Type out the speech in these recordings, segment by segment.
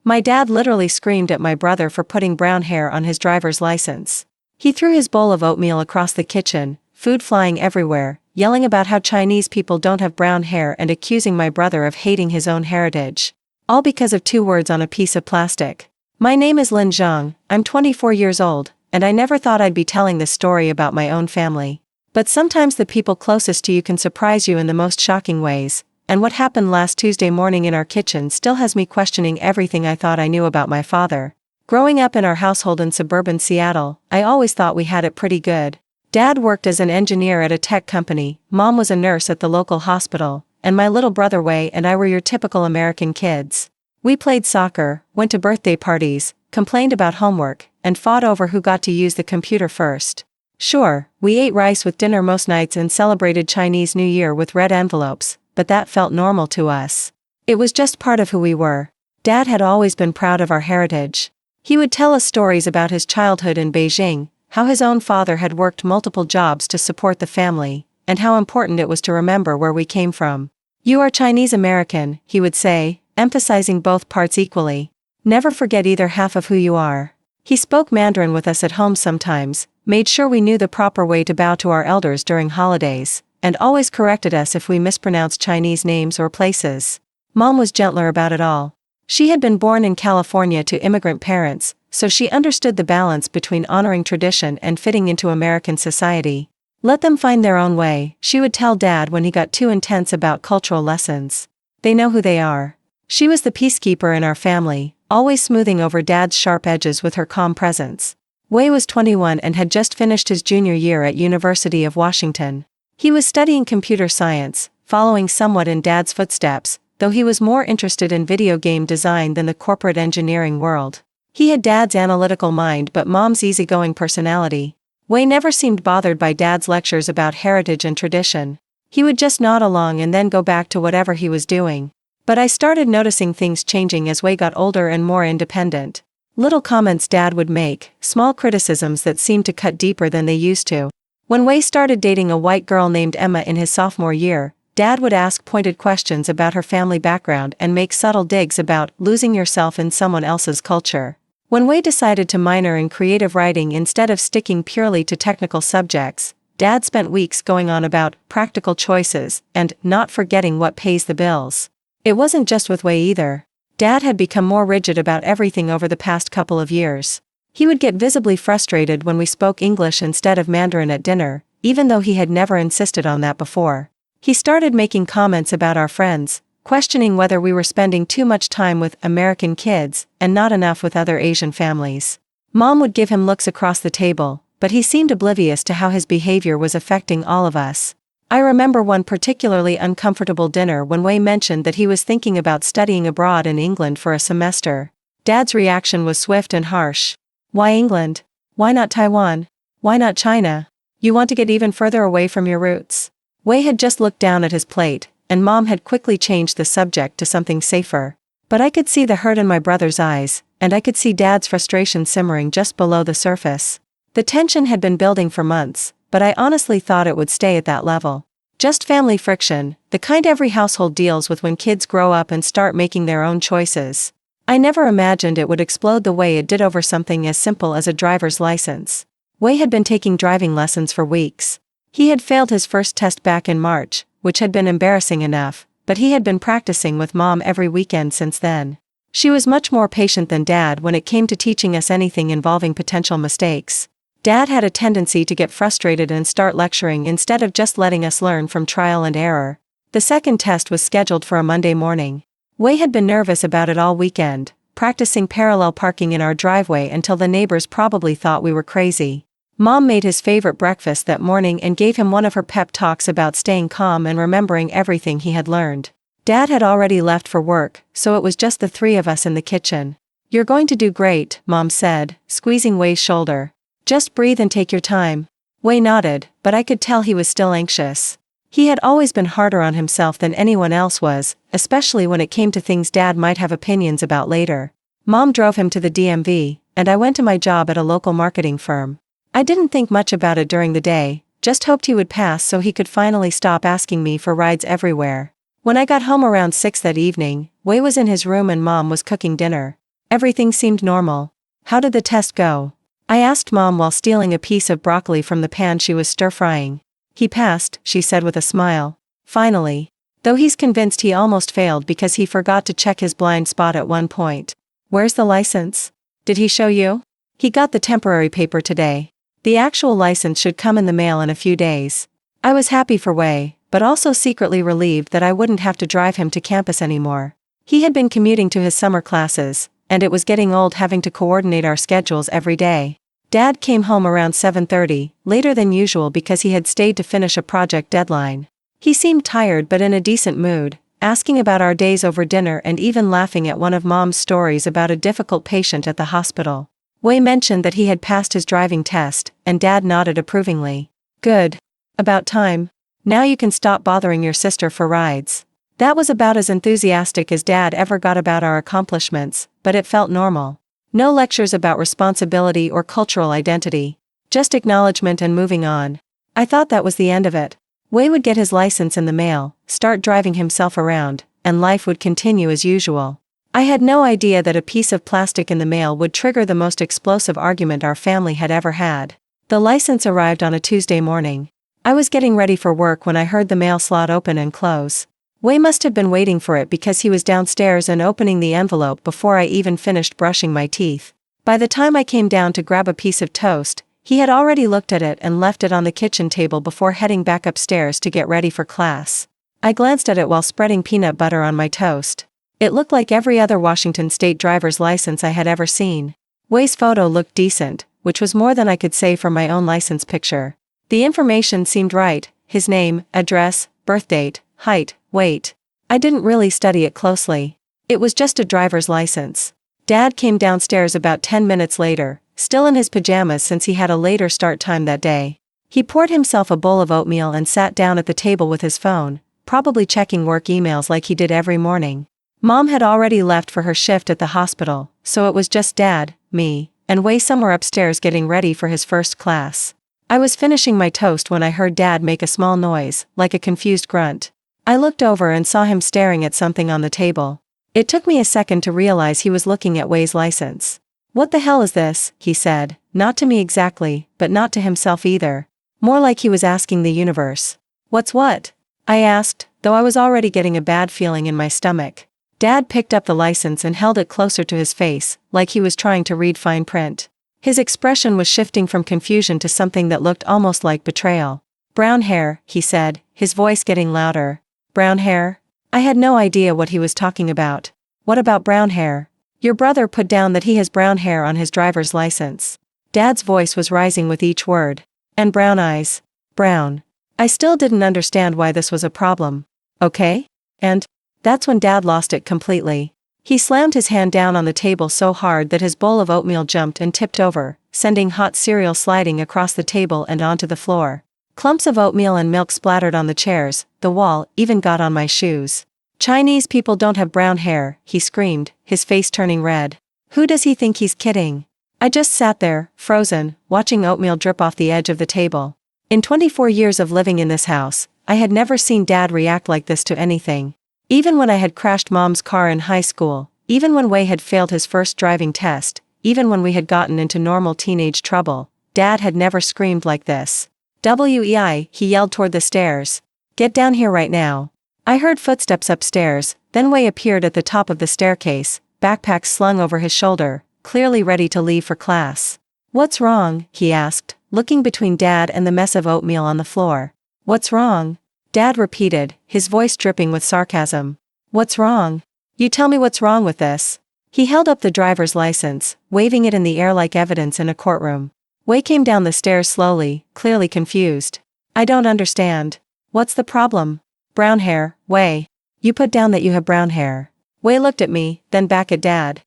My dad literally screamed at my brother for putting brown hair on his driver's license. He threw his bowl of oatmeal across the kitchen, food flying everywhere, yelling about how Chinese people don't have brown hair and accusing my brother of hating his own heritage. All because of 2 words on a piece of plastic. My name is Lin Zhang, I'm 24 years old, and I never thought I'd be telling this story about my own family. But sometimes the people closest to you can surprise you in the most shocking ways, and what happened last Tuesday morning in our kitchen still has me questioning everything I thought I knew about my father. Growing up in our household in suburban Seattle, I always thought we had it pretty good. Dad worked as an engineer at a tech company, Mom was a nurse at the local hospital, and my little brother Wei and I were your typical American kids. We played soccer, went to birthday parties, complained about homework, and fought over who got to use the computer first. Sure, we ate rice with dinner most nights and celebrated Chinese New Year with red envelopes, but that felt normal to us. It was just part of who we were. Dad had always been proud of our heritage. He would tell us stories about his childhood in Beijing, how his own father had worked multiple jobs to support the family, and how important it was to remember where we came from. You are Chinese American, he would say, emphasizing both parts equally. Never forget either half of who you are. He spoke Mandarin with us at home sometimes, made sure we knew the proper way to bow to our elders during holidays, and always corrected us if we mispronounced Chinese names or places. Mom was gentler about it all. She had been born in California to immigrant parents, so she understood the balance between honoring tradition and fitting into American society. Let them find their own way, she would tell Dad when he got too intense about cultural lessons. They know who they are. She was the peacekeeper in our family, always smoothing over Dad's sharp edges with her calm presence. Wei was 21 and had just finished his junior year at University of Washington. He was studying computer science, following somewhat in Dad's footsteps, though he was more interested in video game design than the corporate engineering world. He had Dad's analytical mind but Mom's easygoing personality. Wei never seemed bothered by Dad's lectures about heritage and tradition. He would just nod along and then go back to whatever he was doing. But I started noticing things changing as Wei got older and more independent. Little comments Dad would make, small criticisms that seemed to cut deeper than they used to. When Wei started dating a white girl named Emma in his sophomore year, Dad would ask pointed questions about her family background and make subtle digs about losing yourself in someone else's culture. When Wei decided to minor in creative writing instead of sticking purely to technical subjects, Dad spent weeks going on about practical choices and not forgetting what pays the bills. It wasn't just with Wei either. Dad had become more rigid about everything over the past couple of years. He would get visibly frustrated when we spoke English instead of Mandarin at dinner, even though he had never insisted on that before. He started making comments about our friends, questioning whether we were spending too much time with American kids and not enough with other Asian families. Mom would give him looks across the table, but he seemed oblivious to how his behavior was affecting all of us. I remember one particularly uncomfortable dinner when Wei mentioned that he was thinking about studying abroad in England for a semester. Dad's reaction was swift and harsh. Why England? Why not Taiwan? Why not China? You want to get even further away from your roots? Wei had just looked down at his plate, and Mom had quickly changed the subject to something safer. But I could see the hurt in my brother's eyes, and I could see Dad's frustration simmering just below the surface. The tension had been building for months, but I honestly thought it would stay at that level. Just family friction, the kind every household deals with when kids grow up and start making their own choices. I never imagined it would explode the way it did over something as simple as a driver's license. Wei had been taking driving lessons for weeks. He had failed his first test back in March, which had been embarrassing enough, but he had been practicing with Mom every weekend since then. She was much more patient than Dad when it came to teaching us anything involving potential mistakes. Dad had a tendency to get frustrated and start lecturing instead of just letting us learn from trial and error. The second test was scheduled for a Monday morning. Wei had been nervous about it all weekend, practicing parallel parking in our driveway until the neighbors probably thought we were crazy. Mom made his favorite breakfast that morning and gave him one of her pep talks about staying calm and remembering everything he had learned. Dad had already left for work, so it was just the 3 of us in the kitchen. You're going to do great, Mom said, squeezing Wei's shoulder. Just breathe and take your time. Wei nodded, but I could tell he was still anxious. He had always been harder on himself than anyone else was, especially when it came to things Dad might have opinions about later. Mom drove him to the DMV, and I went to my job at a local marketing firm. I didn't think much about it during the day, just hoped he would pass so he could finally stop asking me for rides everywhere. When I got home around 6 that evening, Wei was in his room and Mom was cooking dinner. Everything seemed normal. How did the test go? I asked Mom while stealing a piece of broccoli from the pan she was stir-frying. He passed, she said with a smile. Finally. Though he's convinced he almost failed because he forgot to check his blind spot at one point. Where's the license? Did he show you? He got the temporary paper today. The actual license should come in the mail in a few days. I was happy for Wei, but also secretly relieved that I wouldn't have to drive him to campus anymore. He had been commuting to his summer classes, and it was getting old having to coordinate our schedules every day. Dad came home around 7:30, later than usual because he had stayed to finish a project deadline. He seemed tired but in a decent mood, asking about our days over dinner and even laughing at one of Mom's stories about a difficult patient at the hospital. Wei mentioned that he had passed his driving test, and Dad nodded approvingly. Good. About time. Now you can stop bothering your sister for rides. That was about as enthusiastic as Dad ever got about our accomplishments, but it felt normal. No lectures about responsibility or cultural identity. Just acknowledgement and moving on. I thought that was the end of it. Wei would get his license in the mail, start driving himself around, and life would continue as usual. I had no idea that a piece of plastic in the mail would trigger the most explosive argument our family had ever had. The license arrived on a Tuesday morning. I was getting ready for work when I heard the mail slot open and close. Wei must have been waiting for it because he was downstairs and opening the envelope before I even finished brushing my teeth. By the time I came down to grab a piece of toast, he had already looked at it and left it on the kitchen table before heading back upstairs to get ready for class. I glanced at it while spreading peanut butter on my toast. It looked like every other Washington state driver's license I had ever seen. Wei's photo looked decent, which was more than I could say for my own license picture. The information seemed right: his name, address, birth date, height, weight. I didn't really study it closely. It was just a driver's license. Dad came downstairs about 10 minutes later, still in his pajamas since he had a later start time that day. He poured himself a bowl of oatmeal and sat down at the table with his phone, probably checking work emails like he did every morning. Mom had already left for her shift at the hospital, so it was just Dad, me, and Wei somewhere upstairs getting ready for his first class. I was finishing my toast when I heard Dad make a small noise, like a confused grunt. I looked over and saw him staring at something on the table. It took me a second to realize he was looking at Wei's license. What the hell is this? He said, not to me exactly, but not to himself either. More like he was asking the universe. What's what? I asked, though I was already getting a bad feeling in my stomach. Dad picked up the license and held it closer to his face, like he was trying to read fine print. His expression was shifting from confusion to something that looked almost like betrayal. Brown hair, he said, his voice getting louder. Brown hair? I had no idea what he was talking about. What about brown hair? Your brother put down that he has brown hair on his driver's license. Dad's voice was rising with each word. And brown eyes. Brown. I still didn't understand why this was a problem. Okay? And that's when Dad lost it completely. He slammed his hand down on the table so hard that his bowl of oatmeal jumped and tipped over, sending hot cereal sliding across the table and onto the floor. Clumps of oatmeal and milk splattered on the chairs, the wall, even got on my shoes. Chinese people don't have brown hair, he screamed, his face turning red. Who does he think he's kidding? I just sat there, frozen, watching oatmeal drip off the edge of the table. In 24 years of living in this house, I had never seen Dad react like this to anything. Even when I had crashed Mom's car in high school, even when Wei had failed his first driving test, even when we had gotten into normal teenage trouble, Dad had never screamed like this. "Wei," he yelled toward the stairs. "Get down here right now." I heard footsteps upstairs, then Wei appeared at the top of the staircase, backpack slung over his shoulder, clearly ready to leave for class. "What's wrong?" he asked, looking between Dad and the mess of oatmeal on the floor. "What's wrong?" Dad repeated, his voice dripping with sarcasm. "What's wrong? You tell me what's wrong with this." He held up the driver's license, waving it in the air like evidence in a courtroom. Wei came down the stairs slowly, clearly confused. "I don't understand. What's the problem?" "Brown hair, Wei. You put down that you have brown hair." Wei looked at me, then back at Dad.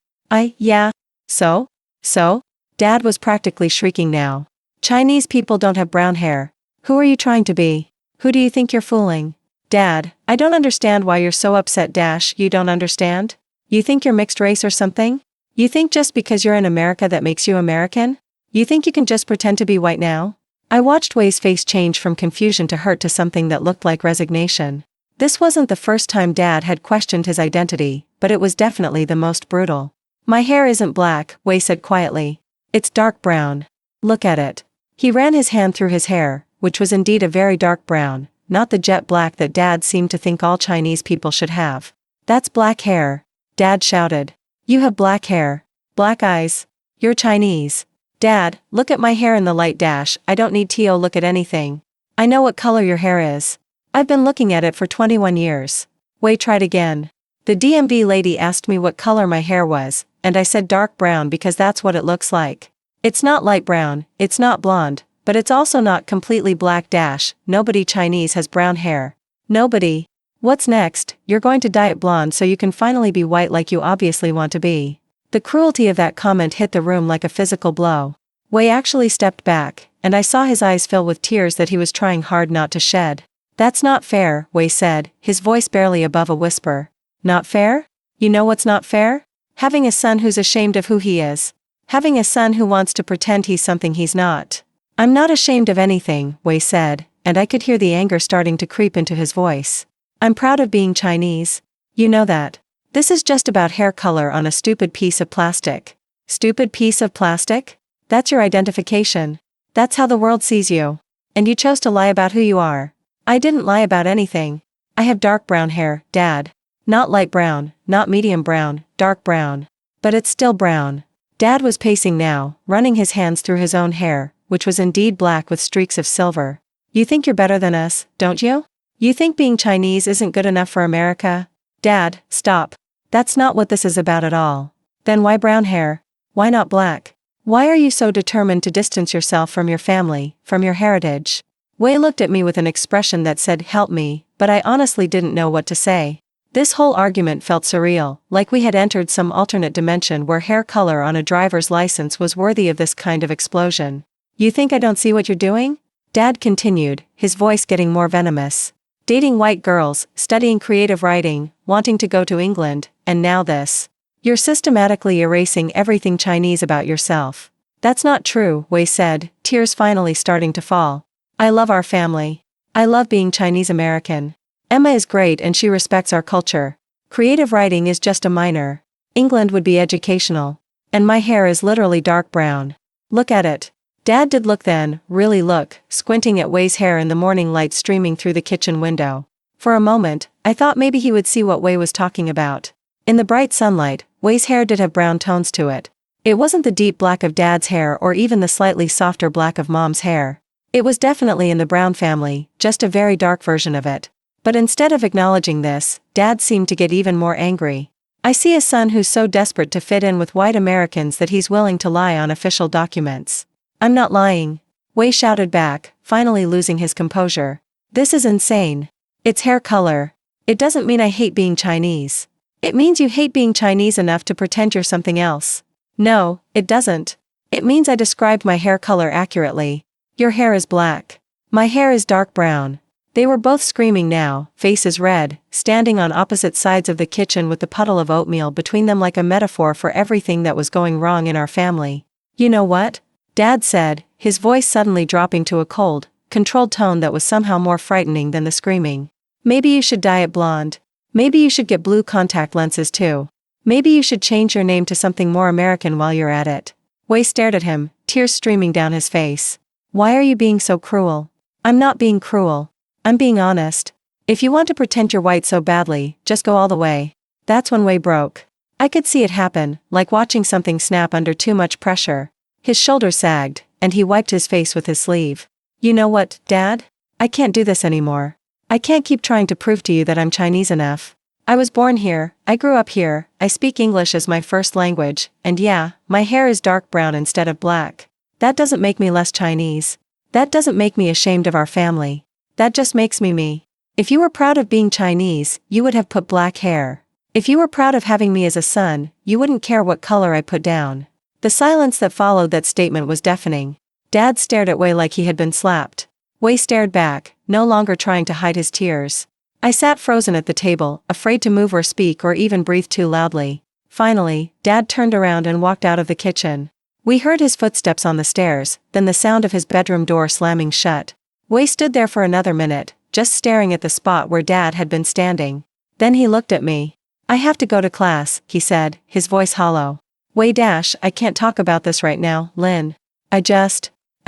Yeah. So? So? Dad was practically shrieking now. "Chinese people don't have brown hair. Who are you trying to be? Who do you think you're fooling?" "Dad, I don't understand why you're so upset. You don't understand? You think you're mixed race or something? You think just because you're in America that makes you American? You think you can just pretend to be white now?" I watched Wei's face change from confusion to hurt to something that looked like resignation. This wasn't the first time Dad had questioned his identity, but it was definitely the most brutal. My hair isn't black, Wei said quietly. It's dark brown. Look at it. He ran his hand through his hair, which was indeed a very dark brown, not the jet black that Dad seemed to think all Chinese people should have. That's black hair, Dad shouted. You have black hair. Black eyes. You're Chinese. Dad, look at my hair in the light dash. I don't need to look at anything. I know what color your hair is. I've been looking at it for 21 years. Wei tried again. The DMV lady asked me what color my hair was, and I said dark brown because that's what it looks like. It's not light brown, it's not blonde, but it's also not completely black dash. Nobody Chinese has brown hair. Nobody. What's next? You're going to dye it blonde so you can finally be white like you obviously want to be. The cruelty of that comment hit the room like a physical blow. Wei actually stepped back, and I saw his eyes fill with tears that he was trying hard not to shed. That's not fair, Wei said, his voice barely above a whisper. Not fair? You know what's not fair? Having a son who's ashamed of who he is. Having a son who wants to pretend he's something he's not. I'm not ashamed of anything, Wei said, and I could hear the anger starting to creep into his voice. I'm proud of being Chinese. You know that. This is just about hair color on a stupid piece of plastic. Stupid piece of plastic? That's your identification. That's how the world sees you. And you chose to lie about who you are. I didn't lie about anything. I have dark brown hair, Dad. Not light brown, not medium brown, dark brown. But it's still brown. Dad was pacing now, running his hands through his own hair, which was indeed black with streaks of silver. You think you're better than us, don't you? You think being Chinese isn't good enough for America? Dad, stop. That's not what this is about at all. Then why brown hair? Why not black? Why are you so determined to distance yourself from your family, from your heritage? Wei looked at me with an expression that said, help me, but I honestly didn't know what to say. This whole argument felt surreal, like we had entered some alternate dimension where hair color on a driver's license was worthy of this kind of explosion. You think I don't see what you're doing? Dad continued, his voice getting more venomous. Dating white girls, studying creative writing, wanting to go to England, and now this. You're systematically erasing everything Chinese about yourself. That's not true, Wei said, tears finally starting to fall. I love our family. I love being Chinese American. Emma is great and she respects our culture. Creative writing is just a minor. England would be educational. And my hair is literally dark brown. Look at it. Dad did look then, really look, squinting at Wei's hair in the morning light streaming through the kitchen window. For a moment, I thought maybe he would see what Wei was talking about. In the bright sunlight, Wei's hair did have brown tones to it. It wasn't the deep black of Dad's hair or even the slightly softer black of Mom's hair. It was definitely in the brown family, just a very dark version of it. But instead of acknowledging this, Dad seemed to get even more angry. I see a son who's so desperate to fit in with white Americans that he's willing to lie on official documents. I'm not lying. Wei shouted back, finally losing his composure. This is insane. It's hair color. It doesn't mean I hate being Chinese. It means you hate being Chinese enough to pretend you're something else. No, it doesn't. It means I described my hair color accurately. Your hair is black. My hair is dark brown. They were both screaming now, faces red, standing on opposite sides of the kitchen with the puddle of oatmeal between them like a metaphor for everything that was going wrong in our family. You know what? Dad said, his voice suddenly dropping to a cold, controlled tone that was somehow more frightening than the screaming. Maybe you should dye it blonde. Maybe you should get blue contact lenses too. Maybe you should change your name to something more American while you're at it. Wei stared at him, tears streaming down his face. Why are you being so cruel? I'm not being cruel. I'm being honest. If you want to pretend you're white so badly, just go all the way. That's when Wei broke. I could see it happen, like watching something snap under too much pressure. His shoulders sagged, and he wiped his face with his sleeve. You know what, Dad? I can't do this anymore. I can't keep trying to prove to you that I'm Chinese enough. I was born here, I grew up here, I speak English as my first language, and yeah, my hair is dark brown instead of black. That doesn't make me less Chinese. That doesn't make me ashamed of our family. That just makes me me. If you were proud of being Chinese, you would have put black hair. If you were proud of having me as a son, you wouldn't care what color I put down. The silence that followed that statement was deafening. Dad stared at Wei like he had been slapped. Wei stared back, no longer trying to hide his tears. I sat frozen at the table, afraid to move or speak or even breathe too loudly. Finally, Dad turned around and walked out of the kitchen. We heard his footsteps on the stairs, then the sound of his bedroom door slamming shut. Wei stood there for another minute, just staring at the spot where Dad had been standing. Then he looked at me. I have to go to class, he said, his voice hollow. Wei dash, I can't talk about this right now, Lin. I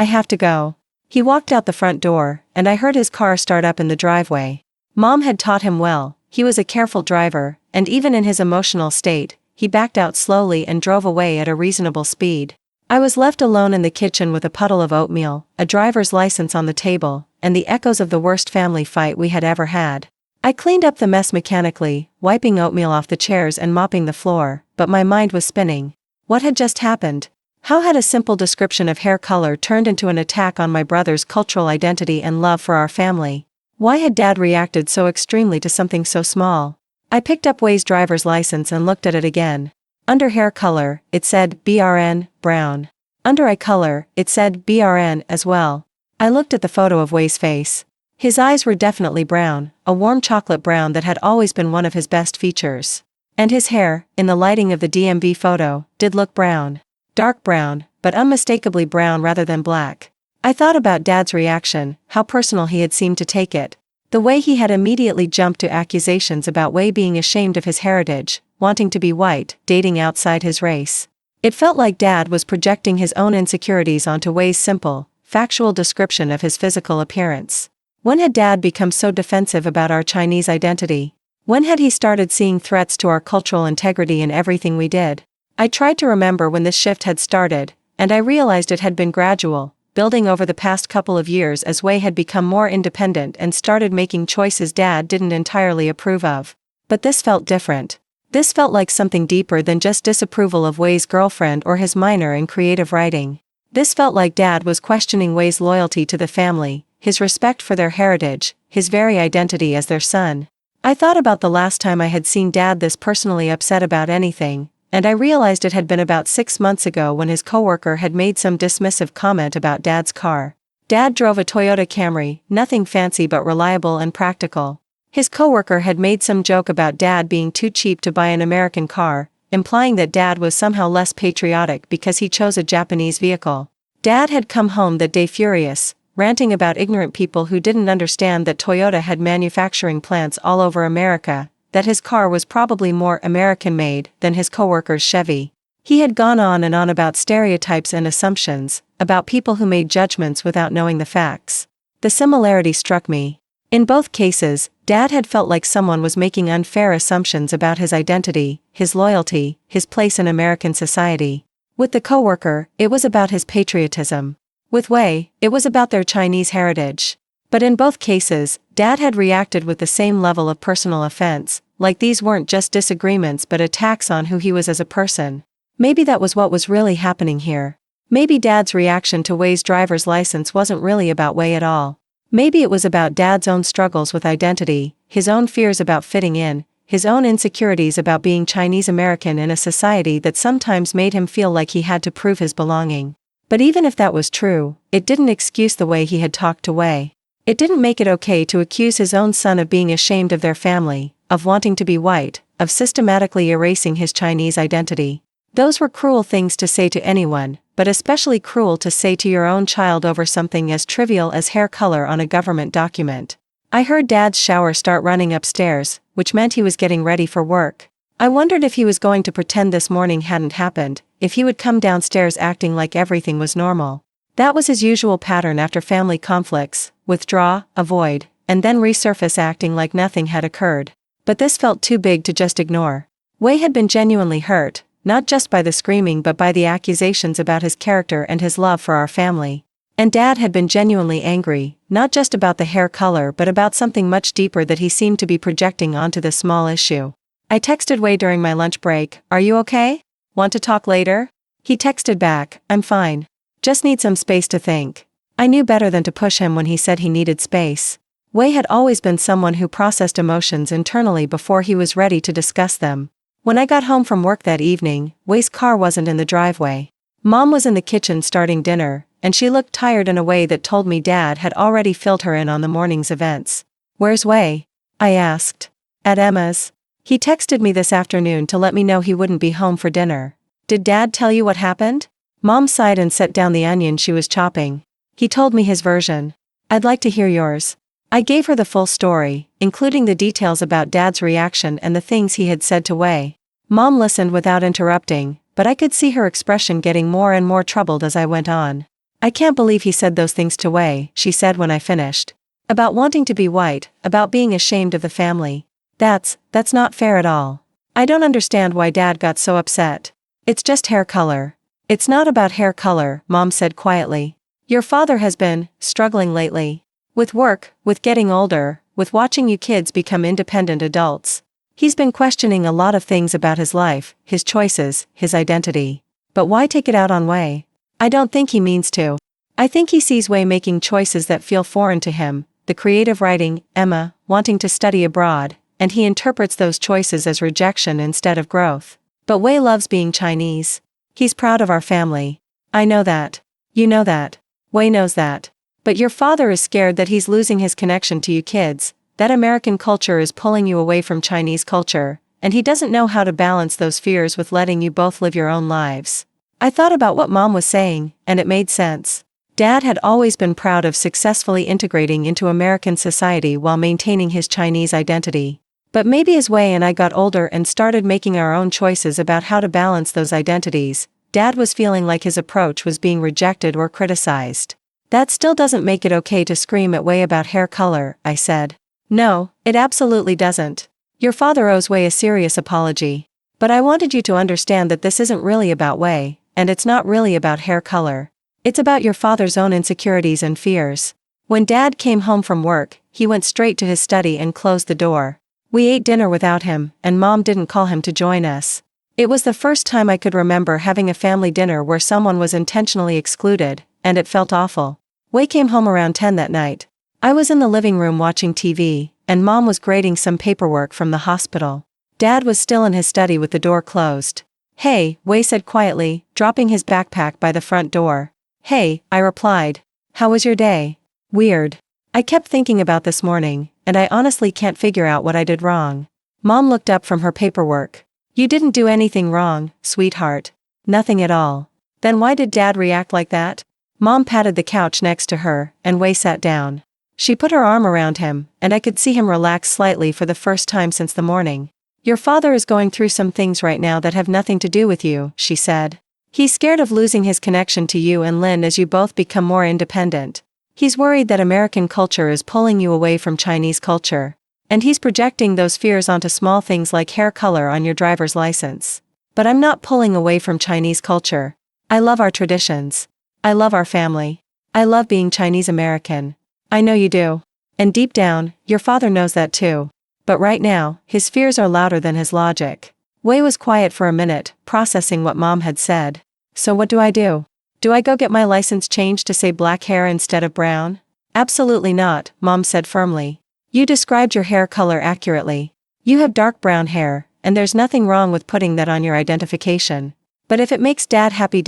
have to go. He walked out the front door, and I heard his car start up in the driveway. Mom had taught him well, he was a careful driver, and even in his emotional state, he backed out slowly and drove away at a reasonable speed. I was left alone in the kitchen with a puddle of oatmeal, a driver's license on the table, and the echoes of the worst family fight we had ever had. I cleaned up the mess mechanically, wiping oatmeal off the chairs and mopping the floor, but my mind was spinning. What had just happened? How had a simple description of hair color turned into an attack on my brother's cultural identity and love for our family? Why had Dad reacted so extremely to something so small? I picked up Wei's driver's license and looked at it again. Under hair color, it said BRN, brown. Under eye color, it said BRN as well. I looked at the photo of Wei's face. His eyes were definitely brown, a warm chocolate brown that had always been one of his best features. And his hair, in the lighting of the DMV photo, did look brown. Dark brown, but unmistakably brown rather than black. I thought about Dad's reaction, how personal he had seemed to take it. The way he had immediately jumped to accusations about Wei being ashamed of his heritage, wanting to be white, dating outside his race. It felt like Dad was projecting his own insecurities onto Wei's simple, factual description of his physical appearance. When had Dad become so defensive about our Chinese identity? When had he started seeing threats to our cultural integrity in everything we did? I tried to remember when this shift had started, and I realized it had been gradual, building over the past couple of years as Wei had become more independent and started making choices Dad didn't entirely approve of. But this felt different. This felt like something deeper than just disapproval of Wei's girlfriend or his minor in creative writing. This felt like Dad was questioning Wei's loyalty to the family, his respect for their heritage, his very identity as their son. I thought about the last time I had seen Dad this personally upset about anything, and I realized it had been about 6 months ago when his coworker had made some dismissive comment about Dad's car. Dad drove a Toyota Camry, nothing fancy but reliable and practical. His coworker had made some joke about Dad being too cheap to buy an American car, implying that Dad was somehow less patriotic because he chose a Japanese vehicle. Dad had come home that day furious, ranting about ignorant people who didn't understand that Toyota had manufacturing plants all over America, that his car was probably more American-made than his coworker's Chevy. He had gone on and on about stereotypes and assumptions, about people who made judgments without knowing the facts. The similarity struck me. In both cases, Dad had felt like someone was making unfair assumptions about his identity, his loyalty, his place in American society. With the coworker, it was about his patriotism. With Wei, it was about their Chinese heritage. But in both cases, Dad had reacted with the same level of personal offense, like these weren't just disagreements but attacks on who he was as a person. Maybe that was what was really happening here. Maybe Dad's reaction to Wei's driver's license wasn't really about Wei at all. Maybe it was about Dad's own struggles with identity, his own fears about fitting in, his own insecurities about being Chinese American in a society that sometimes made him feel like he had to prove his belonging. But even if that was true, it didn't excuse the way he had talked to Wei. It didn't make it okay to accuse his own son of being ashamed of their family, of wanting to be white, of systematically erasing his Chinese identity. Those were cruel things to say to anyone, but especially cruel to say to your own child over something as trivial as hair color on a government document. I heard Dad's shower start running upstairs, which meant he was getting ready for work. I wondered if he was going to pretend this morning hadn't happened, if he would come downstairs acting like everything was normal. That was his usual pattern after family conflicts: withdraw, avoid, and then resurface acting like nothing had occurred. But this felt too big to just ignore. Wei had been genuinely hurt, not just by the screaming but by the accusations about his character and his love for our family. And Dad had been genuinely angry, not just about the hair color but about something much deeper that he seemed to be projecting onto this small issue. I texted Wei during my lunch break, "Are you okay? Want to talk later?" He texted back, "I'm fine. Just need some space to think." I knew better than to push him when he said he needed space. Wei had always been someone who processed emotions internally before he was ready to discuss them. When I got home from work that evening, Wei's car wasn't in the driveway. Mom was in the kitchen starting dinner, and she looked tired in a way that told me Dad had already filled her in on the morning's events. "Where's Wei?" I asked. "At Emma's. He texted me this afternoon to let me know he wouldn't be home for dinner." "Did Dad tell you what happened?" Mom sighed and set down the onion she was chopping. "He told me his version. I'd like to hear yours." I gave her the full story, including the details about Dad's reaction and the things he had said to Wei. Mom listened without interrupting, but I could see her expression getting more and more troubled as I went on. I can't believe he said those things to Wei, she said when I finished. About wanting to be white, about being ashamed of the family. That's not fair at all. I don't understand why Dad got so upset. It's just hair color. It's not about hair color, Mom said quietly. Your father has been struggling lately. With work, with getting older, with watching you kids become independent adults. He's been questioning a lot of things about his life, his choices, his identity. But why take it out on Wei? I don't think he means to. I think he sees Wei making choices that feel foreign to him, the creative writing, Emma, wanting to study abroad, and he interprets those choices as rejection instead of growth. But Wei loves being Chinese. He's proud of our family. I know that. You know that. Wei knows that. But your father is scared that he's losing his connection to you kids, that American culture is pulling you away from Chinese culture, and he doesn't know how to balance those fears with letting you both live your own lives. I thought about what Mom was saying, and it made sense. Dad had always been proud of successfully integrating into American society while maintaining his Chinese identity. But maybe as Wei and I got older and started making our own choices about how to balance those identities, Dad was feeling like his approach was being rejected or criticized. That still doesn't make it okay to scream at Wei about hair color, I said. No, it absolutely doesn't. Your father owes Wei a serious apology. But I wanted you to understand that this isn't really about Wei, and it's not really about hair color. It's about your father's own insecurities and fears. When Dad came home from work, he went straight to his study and closed the door. We ate dinner without him, and Mom didn't call him to join us. It was the first time I could remember having a family dinner where someone was intentionally excluded, and it felt awful. Wei came home around 10 that night. I was in the living room watching TV, and Mom was grading some paperwork from the hospital. Dad was still in his study with the door closed. Hey, Wei said quietly, dropping his backpack by the front door. Hey, I replied. How was your day? Weird. I kept thinking about this morning, and I honestly can't figure out what I did wrong. Mom looked up from her paperwork. You didn't do anything wrong, sweetheart. Nothing at all. Then why did Dad react like that? Mom patted the couch next to her, and Wei sat down. She put her arm around him, and I could see him relax slightly for the first time since the morning. Your father is going through some things right now that have nothing to do with you, she said. He's scared of losing his connection to you and Lynn as you both become more independent. He's worried that American culture is pulling you away from Chinese culture. And he's projecting those fears onto small things like hair color on your driver's license. But I'm not pulling away from Chinese culture. I love our traditions. I love our family. I love being Chinese American. I know you do. And deep down, your father knows that too. But right now, his fears are louder than his logic. Wei was quiet for a minute, processing what Mom had said. So what do I do? Do I go get my license changed to say black hair instead of brown? Absolutely not, Mom said firmly. You described your hair color accurately. You have dark brown hair, and there's nothing wrong with putting that on your identification. But if it makes Dad happy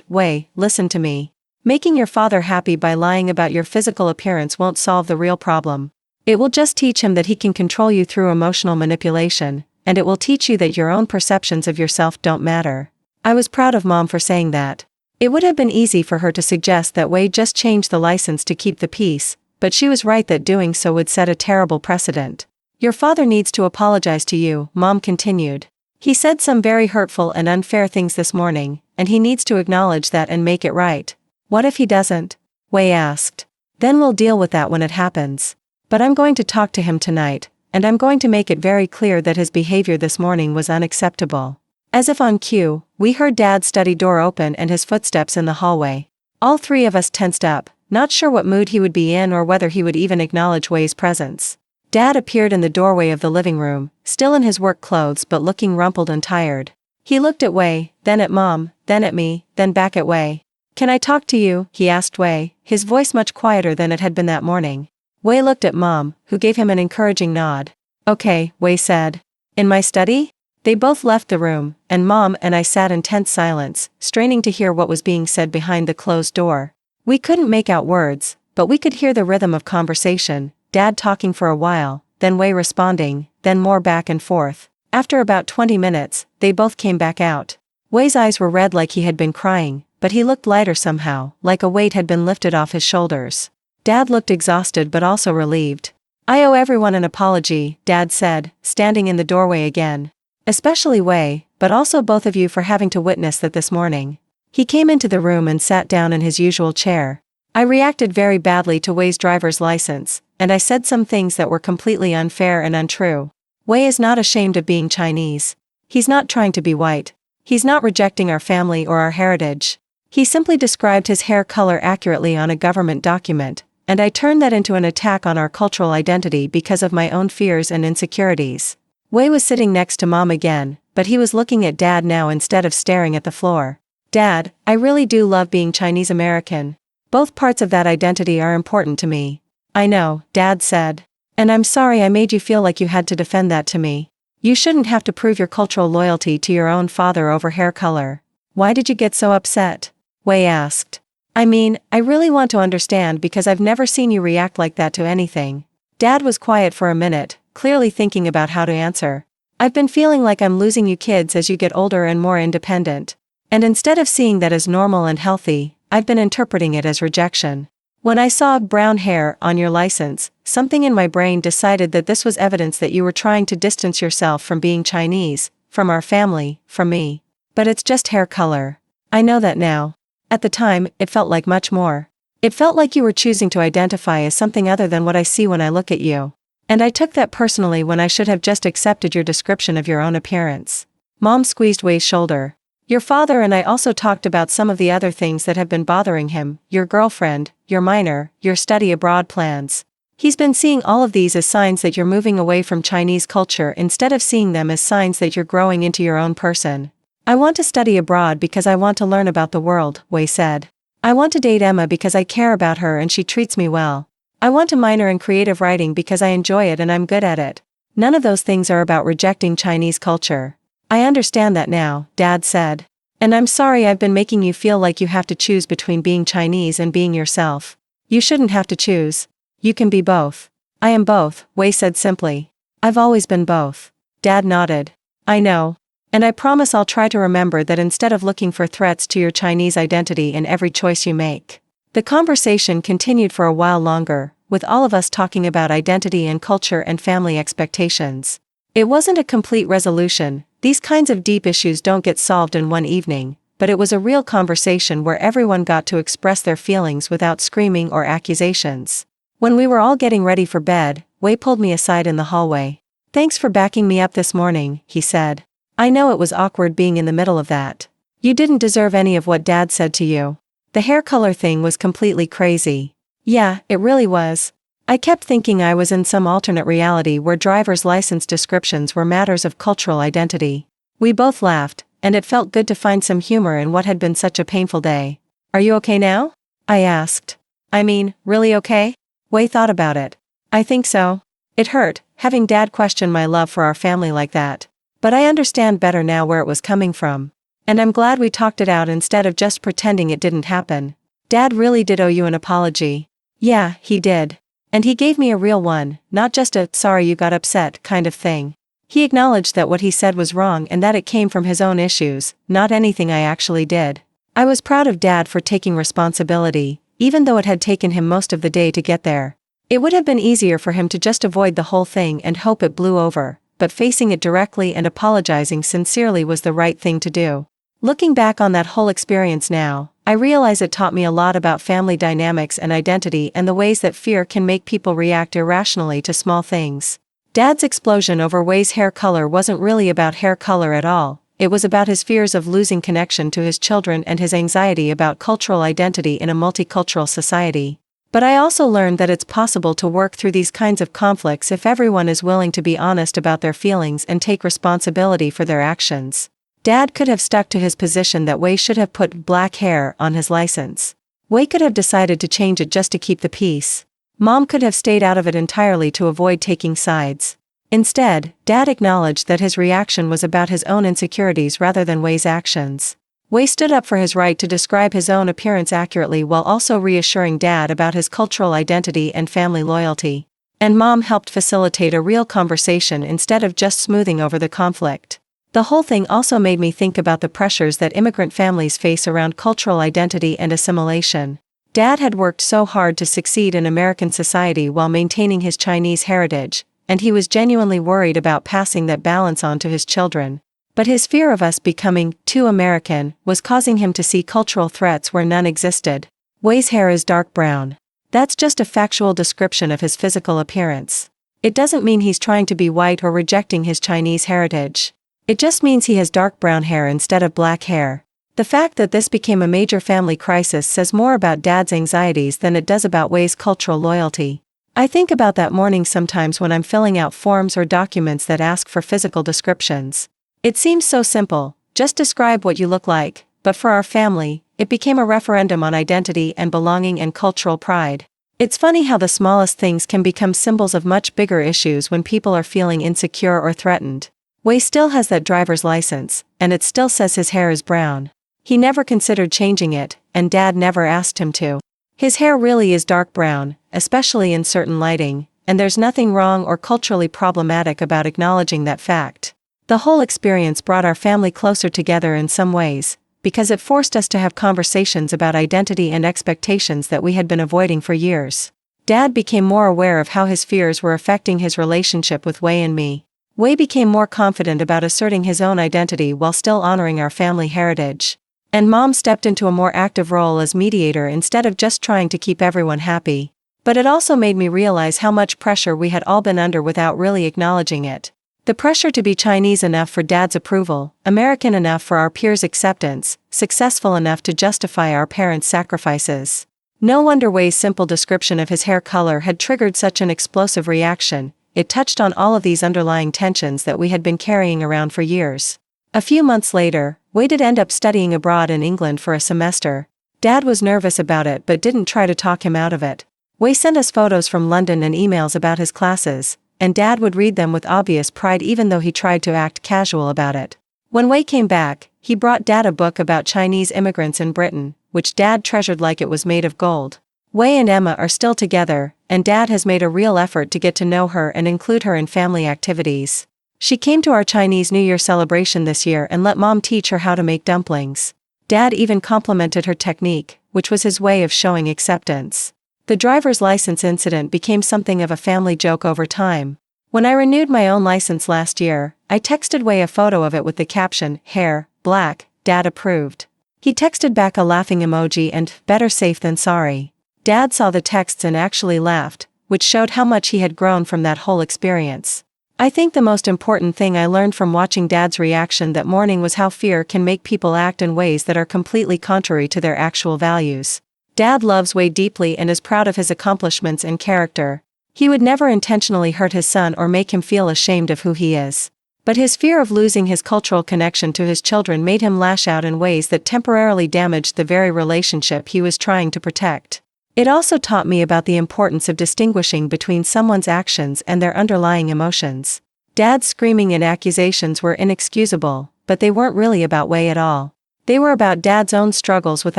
Wei, listen to me. Making your father happy by lying about your physical appearance won't solve the real problem. It will just teach him that he can control you through emotional manipulation, and it will teach you that your own perceptions of yourself don't matter. I was proud of Mom for saying that. It would have been easy for her to suggest that Wei just change the license to keep the peace, but she was right that doing so would set a terrible precedent. Your father needs to apologize to you, Mom continued. He said some very hurtful and unfair things this morning, and he needs to acknowledge that and make it right. What if he doesn't? Wei asked. Then we'll deal with that when it happens. But I'm going to talk to him tonight, and I'm going to make it very clear that his behavior this morning was unacceptable. As if on cue, we heard Dad's study door open and his footsteps in the hallway. All three of us tensed up, not sure what mood he would be in or whether he would even acknowledge Wei's presence. Dad appeared in the doorway of the living room, still in his work clothes but looking rumpled and tired. He looked at Wei, then at Mom, then at me, then back at Wei. Can I talk to you? He asked Wei, his voice much quieter than it had been that morning. Wei looked at Mom, who gave him an encouraging nod. Okay, Wei said. In my study? They both left the room, and Mom and I sat in tense silence, straining to hear what was being said behind the closed door. We couldn't make out words, but we could hear the rhythm of conversation, Dad talking for a while, then Wei responding, then more back and forth. After about 20 minutes, they both came back out. Wei's eyes were red like he had been crying, but he looked lighter somehow, like a weight had been lifted off his shoulders. Dad looked exhausted but also relieved. I owe everyone an apology, Dad said, standing in the doorway again. Especially Wei, but also both of you for having to witness that this morning. He came into the room and sat down in his usual chair. I reacted very badly to Wei's driver's license, and I said some things that were completely unfair and untrue. Wei is not ashamed of being Chinese. He's not trying to be white. He's not rejecting our family or our heritage. He simply described his hair color accurately on a government document, and I turned that into an attack on our cultural identity because of my own fears and insecurities. Wei was sitting next to Mom again, but he was looking at Dad now instead of staring at the floor. Dad, I really do love being Chinese American. Both parts of that identity are important to me. I know, Dad said. And I'm sorry I made you feel like you had to defend that to me. You shouldn't have to prove your cultural loyalty to your own father over hair color. Why did you get so upset? Wei asked. I mean, I really want to understand because I've never seen you react like that to anything. Dad was quiet for a minute, clearly thinking about how to answer. I've been feeling like I'm losing you kids as you get older and more independent. And instead of seeing that as normal and healthy, I've been interpreting it as rejection. When I saw brown hair on your license, something in my brain decided that this was evidence that you were trying to distance yourself from being Chinese, from our family, from me. But it's just hair color. I know that now. At the time, it felt like much more. It felt like you were choosing to identify as something other than what I see when I look at you. And I took that personally when I should have just accepted your description of your own appearance. Mom squeezed Wei's shoulder. Your father and I also talked about some of the other things that have been bothering him, your girlfriend, your minor, your study abroad plans. He's been seeing all of these as signs that you're moving away from Chinese culture instead of seeing them as signs that you're growing into your own person. I want to study abroad because I want to learn about the world, Wei said. I want to date Emma because I care about her and she treats me well. I want to minor in creative writing because I enjoy it and I'm good at it. None of those things are about rejecting Chinese culture. I understand that now, Dad said. And I'm sorry I've been making you feel like you have to choose between being Chinese and being yourself. You shouldn't have to choose. You can be both. I am both, Wei said simply. I've always been both. Dad nodded. I know. And I promise I'll try to remember that instead of looking for threats to your Chinese identity in every choice you make. The conversation continued for a while longer, with all of us talking about identity and culture and family expectations. It wasn't a complete resolution. These kinds of deep issues don't get solved in one evening, but it was a real conversation where everyone got to express their feelings without screaming or accusations. When we were all getting ready for bed, Wei pulled me aside in the hallway. Thanks for backing me up this morning, he said. I know it was awkward being in the middle of that. You didn't deserve any of what Dad said to you. The hair color thing was completely crazy. Yeah, it really was. I kept thinking I was in some alternate reality where driver's license descriptions were matters of cultural identity. We both laughed, and it felt good to find some humor in what had been such a painful day. Are you okay now? I asked. I mean, really okay? Wei thought about it. I think so. It hurt, having Dad question my love for our family like that. But I understand better now where it was coming from. And I'm glad we talked it out instead of just pretending it didn't happen. Dad really did owe you an apology. Yeah, he did. And he gave me a real one, not just a sorry you got upset kind of thing. He acknowledged that what he said was wrong and that it came from his own issues, not anything I actually did. I was proud of Dad for taking responsibility, even though it had taken him most of the day to get there. It would have been easier for him to just avoid the whole thing and hope it blew over, but facing it directly and apologizing sincerely was the right thing to do. Looking back on that whole experience now, I realize it taught me a lot about family dynamics and identity and the ways that fear can make people react irrationally to small things. Dad's explosion over Wei's hair color wasn't really about hair color at all, it was about his fears of losing connection to his children and his anxiety about cultural identity in a multicultural society. But I also learned that it's possible to work through these kinds of conflicts if everyone is willing to be honest about their feelings and take responsibility for their actions. Dad could have stuck to his position that Wei should have put black hair on his license. Wei could have decided to change it just to keep the peace. Mom could have stayed out of it entirely to avoid taking sides. Instead, Dad acknowledged that his reaction was about his own insecurities rather than Wei's actions. Wei stood up for his right to describe his own appearance accurately while also reassuring Dad about his cultural identity and family loyalty. And Mom helped facilitate a real conversation instead of just smoothing over the conflict. The whole thing also made me think about the pressures that immigrant families face around cultural identity and assimilation. Dad had worked so hard to succeed in American society while maintaining his Chinese heritage, and he was genuinely worried about passing that balance on to his children. But his fear of us becoming too American was causing him to see cultural threats where none existed. Wei's hair is dark brown. That's just a factual description of his physical appearance. It doesn't mean he's trying to be white or rejecting his Chinese heritage. It just means he has dark brown hair instead of black hair. The fact that this became a major family crisis says more about Dad's anxieties than it does about Wei's cultural loyalty. I think about that morning sometimes when I'm filling out forms or documents that ask for physical descriptions. It seems so simple, just describe what you look like, but for our family, it became a referendum on identity and belonging and cultural pride. It's funny how the smallest things can become symbols of much bigger issues when people are feeling insecure or threatened. Wei still has that driver's license, and it still says his hair is brown. He never considered changing it, and Dad never asked him to. His hair really is dark brown, especially in certain lighting, and there's nothing wrong or culturally problematic about acknowledging that fact. The whole experience brought our family closer together in some ways, because it forced us to have conversations about identity and expectations that we had been avoiding for years. Dad became more aware of how his fears were affecting his relationship with Wei and me. Wei became more confident about asserting his own identity while still honoring our family heritage. And Mom stepped into a more active role as mediator instead of just trying to keep everyone happy. But it also made me realize how much pressure we had all been under without really acknowledging it. The pressure to be Chinese enough for Dad's approval, American enough for our peers' acceptance, successful enough to justify our parents' sacrifices. No wonder Wei's simple description of his hair color had triggered such an explosive reaction. It touched on all of these underlying tensions that we had been carrying around for years. A few months later, Wei did end up studying abroad in England for a semester. Dad was nervous about it but didn't try to talk him out of it. Wei sent us photos from London and emails about his classes, and Dad would read them with obvious pride even though he tried to act casual about it. When Wei came back, he brought Dad a book about Chinese immigrants in Britain, which Dad treasured like it was made of gold. Wei and Emma are still together, and Dad has made a real effort to get to know her and include her in family activities. She came to our Chinese New Year celebration this year and let Mom teach her how to make dumplings. Dad even complimented her technique, which was his way of showing acceptance. The driver's license incident became something of a family joke over time. When I renewed my own license last year, I texted Wei a photo of it with the caption, "Hair, black, Dad approved." He texted back a laughing emoji and, "Better safe than sorry." Dad saw the texts and actually laughed, which showed how much he had grown from that whole experience. I think the most important thing I learned from watching Dad's reaction that morning was how fear can make people act in ways that are completely contrary to their actual values. Dad loves Wei deeply and is proud of his accomplishments and character. He would never intentionally hurt his son or make him feel ashamed of who he is. But his fear of losing his cultural connection to his children made him lash out in ways that temporarily damaged the very relationship he was trying to protect. It also taught me about the importance of distinguishing between someone's actions and their underlying emotions. Dad's screaming and accusations were inexcusable, but they weren't really about Wei at all. They were about Dad's own struggles with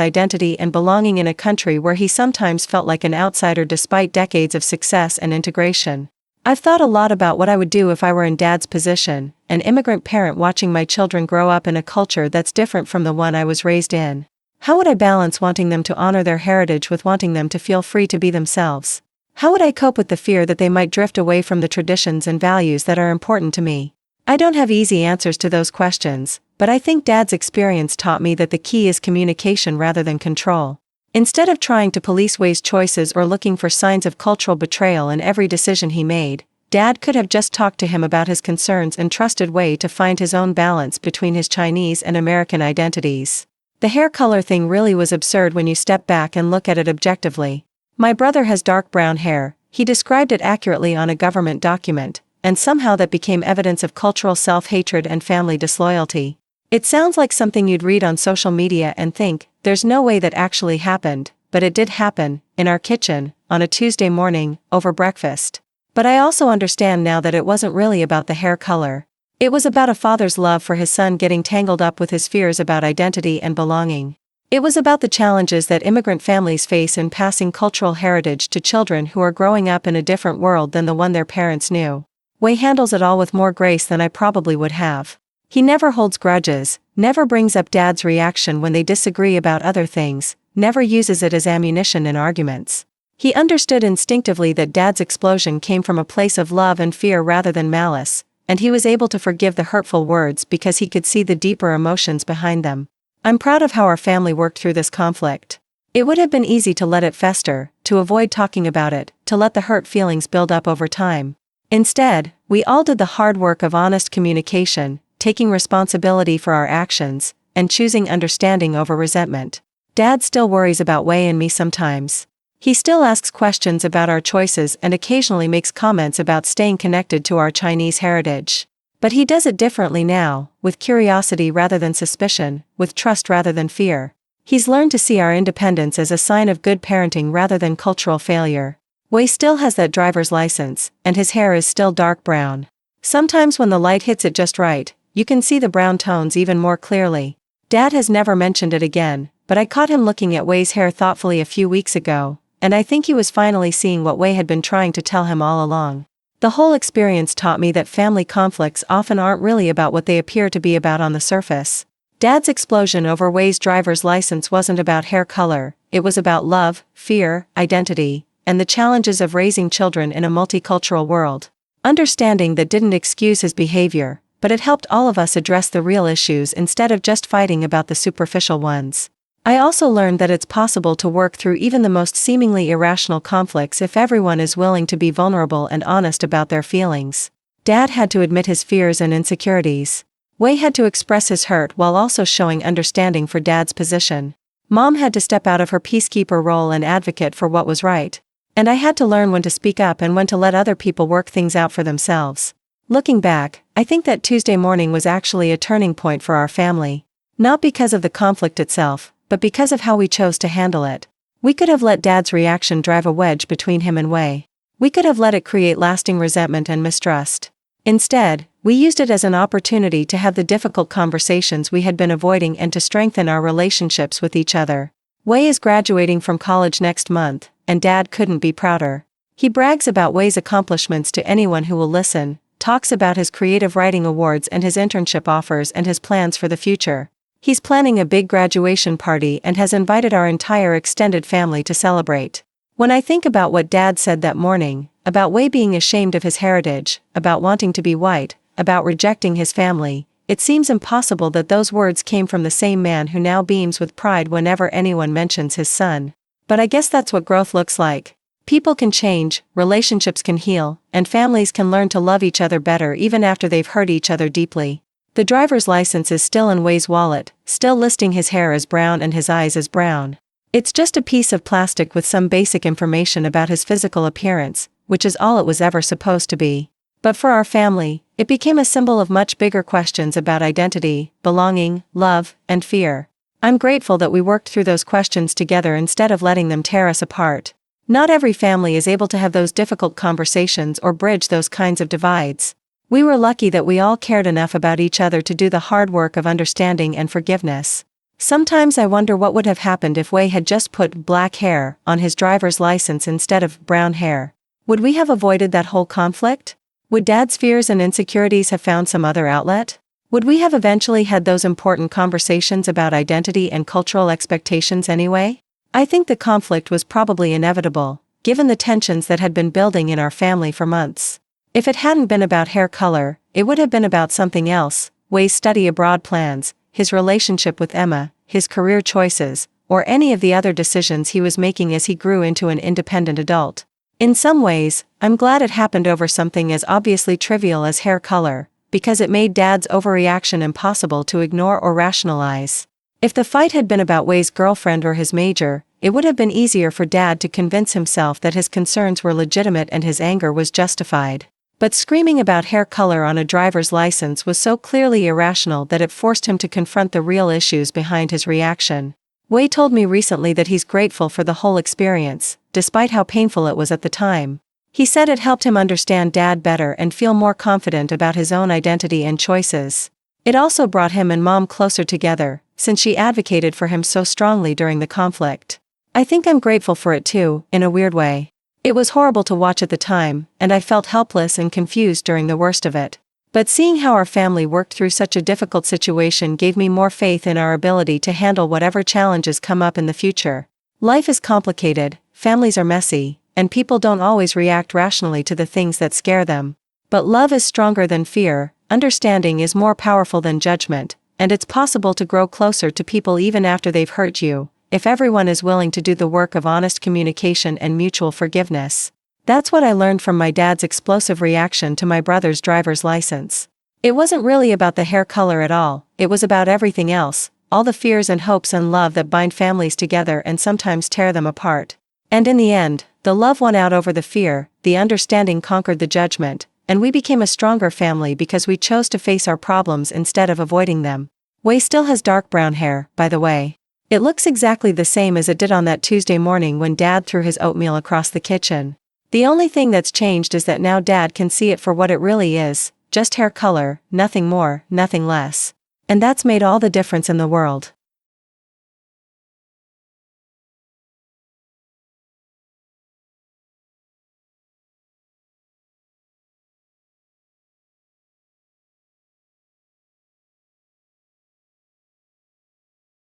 identity and belonging in a country where he sometimes felt like an outsider despite decades of success and integration. I've thought a lot about what I would do if I were in Dad's position, an immigrant parent watching my children grow up in a culture that's different from the one I was raised in. How would I balance wanting them to honor their heritage with wanting them to feel free to be themselves? How would I cope with the fear that they might drift away from the traditions and values that are important to me? I don't have easy answers to those questions, but I think Dad's experience taught me that the key is communication rather than control. Instead of trying to police Wei's choices or looking for signs of cultural betrayal in every decision he made, Dad could have just talked to him about his concerns and trusted Wei to find his own balance between his Chinese and American identities. The hair color thing really was absurd when you step back and look at it objectively. My brother has dark brown hair, he described it accurately on a government document, and somehow that became evidence of cultural self-hatred and family disloyalty. It sounds like something you'd read on social media and think, there's no way that actually happened, but it did happen, in our kitchen, on a Tuesday morning, over breakfast. But I also understand now that it wasn't really about the hair color. It was about a father's love for his son getting tangled up with his fears about identity and belonging. It was about the challenges that immigrant families face in passing cultural heritage to children who are growing up in a different world than the one their parents knew. Wei handles it all with more grace than I probably would have. He never holds grudges, never brings up Dad's reaction when they disagree about other things, never uses it as ammunition in arguments. He understood instinctively that Dad's explosion came from a place of love and fear rather than malice, and he was able to forgive the hurtful words because he could see the deeper emotions behind them. I'm proud of how our family worked through this conflict. It would have been easy to let it fester, to avoid talking about it, to let the hurt feelings build up over time. Instead, we all did the hard work of honest communication, taking responsibility for our actions, and choosing understanding over resentment. Dad still worries about Wei and me sometimes. He still asks questions about our choices and occasionally makes comments about staying connected to our Chinese heritage. But he does it differently now, with curiosity rather than suspicion, with trust rather than fear. He's learned to see our independence as a sign of good parenting rather than cultural failure. Wei still has that driver's license, and his hair is still dark brown. Sometimes when the light hits it just right, you can see the brown tones even more clearly. Dad has never mentioned it again, but I caught him looking at Wei's hair thoughtfully a few weeks ago, and I think he was finally seeing what Wei had been trying to tell him all along. The whole experience taught me that family conflicts often aren't really about what they appear to be about on the surface. Dad's explosion over Wei's driver's license wasn't about hair color, it was about love, fear, identity, and the challenges of raising children in a multicultural world. Understanding that didn't excuse his behavior, but it helped all of us address the real issues instead of just fighting about the superficial ones. I also learned that it's possible to work through even the most seemingly irrational conflicts if everyone is willing to be vulnerable and honest about their feelings. Dad had to admit his fears and insecurities. Wei had to express his hurt while also showing understanding for Dad's position. Mom had to step out of her peacekeeper role and advocate for what was right. And I had to learn when to speak up and when to let other people work things out for themselves. Looking back, I think that Tuesday morning was actually a turning point for our family. Not because of the conflict itself, but because of how we chose to handle it. We could have let Dad's reaction drive a wedge between him and Wei. We could have let it create lasting resentment and mistrust. Instead, we used it as an opportunity to have the difficult conversations we had been avoiding and to strengthen our relationships with each other. Wei is graduating from college next month, and Dad couldn't be prouder. He brags about Wei's accomplishments to anyone who will listen, talks about his creative writing awards and his internship offers and his plans for the future. He's planning a big graduation party and has invited our entire extended family to celebrate. When I think about what Dad said that morning, about Wei being ashamed of his heritage, about wanting to be white, about rejecting his family, it seems impossible that those words came from the same man who now beams with pride whenever anyone mentions his son. But I guess that's what growth looks like. People can change, relationships can heal, and families can learn to love each other better even after they've hurt each other deeply. The driver's license is still in Wei's wallet, still listing his hair as brown and his eyes as brown. It's just a piece of plastic with some basic information about his physical appearance, which is all it was ever supposed to be. But for our family, it became a symbol of much bigger questions about identity, belonging, love, and fear. I'm grateful that we worked through those questions together instead of letting them tear us apart. Not every family is able to have those difficult conversations or bridge those kinds of divides. We were lucky that we all cared enough about each other to do the hard work of understanding and forgiveness. Sometimes I wonder what would have happened if Wei had just put black hair on his driver's license instead of brown hair. Would we have avoided that whole conflict? Would Dad's fears and insecurities have found some other outlet? Would we have eventually had those important conversations about identity and cultural expectations anyway? I think the conflict was probably inevitable, given the tensions that had been building in our family for months. If it hadn't been about hair color, it would have been about something else: Wei's study abroad plans, his relationship with Emma, his career choices, or any of the other decisions he was making as he grew into an independent adult. In some ways, I'm glad it happened over something as obviously trivial as hair color, because it made Dad's overreaction impossible to ignore or rationalize. If the fight had been about Wei's girlfriend or his major, it would have been easier for Dad to convince himself that his concerns were legitimate and his anger was justified. But screaming about hair color on a driver's license was so clearly irrational that it forced him to confront the real issues behind his reaction. Wei told me recently that he's grateful for the whole experience, despite how painful it was at the time. He said it helped him understand Dad better and feel more confident about his own identity and choices. It also brought him and Mom closer together, since she advocated for him so strongly during the conflict. I think I'm grateful for it too, in a weird way. It was horrible to watch at the time, and I felt helpless and confused during the worst of it. But seeing how our family worked through such a difficult situation gave me more faith in our ability to handle whatever challenges come up in the future. Life is complicated, families are messy, and people don't always react rationally to the things that scare them. But love is stronger than fear, understanding is more powerful than judgment, and it's possible to grow closer to people even after they've hurt you, if everyone is willing to do the work of honest communication and mutual forgiveness. That's what I learned from my dad's explosive reaction to my brother's driver's license. It wasn't really about the hair color at all, it was about everything else, all the fears and hopes and love that bind families together and sometimes tear them apart. And in the end, the love won out over the fear, the understanding conquered the judgment, and we became a stronger family because we chose to face our problems instead of avoiding them. Wei still has dark brown hair, by the way. It looks exactly the same as it did on that Tuesday morning when Dad threw his oatmeal across the kitchen. The only thing that's changed is that now Dad can see it for what it really is, just hair color, nothing more, nothing less. And that's made all the difference in the world.